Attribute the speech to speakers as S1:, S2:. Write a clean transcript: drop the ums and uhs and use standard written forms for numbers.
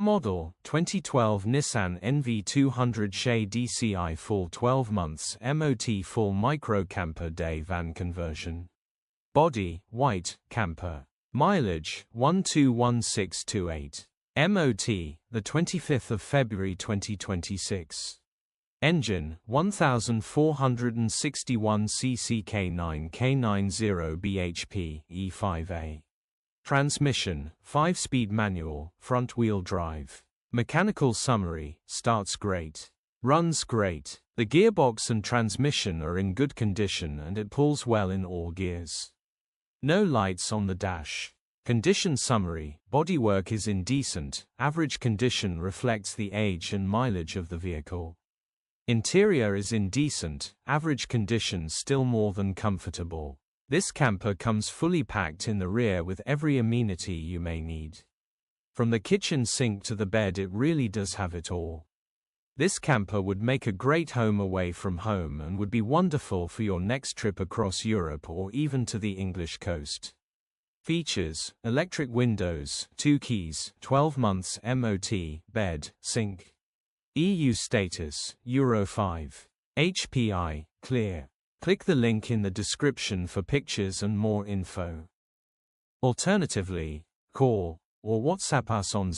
S1: model, 2012 Nissan Nv200 Shay DCI full 12 months MOT full micro camper day van conversion. Body, white, camper. Mileage, 121628. MOT, the 25th of February 2026. Engine, 1461 cc K9 bhp E5A. Transmission, 5-speed manual, front-wheel drive. Mechanical summary, starts great. Runs great. The gearbox and transmission are in good condition and it pulls well in all gears. No lights on the dash. Condition summary, bodywork is in decent, average condition reflects the age and mileage of the vehicle. Interior is in decent, average condition still more than comfortable. This camper comes fully packed in the rear with every amenity you may need. From the kitchen sink to the bed, it really does have it all. This camper would make a great home away from home and would be wonderful for your next trip across Europe or even to the English coast. Features: electric windows, 2 keys, 12 months MOT, bed, sink. EU status, Euro 5. HPI, clear. Click the link in the description for pictures and more info. Alternatively, call or WhatsApp us on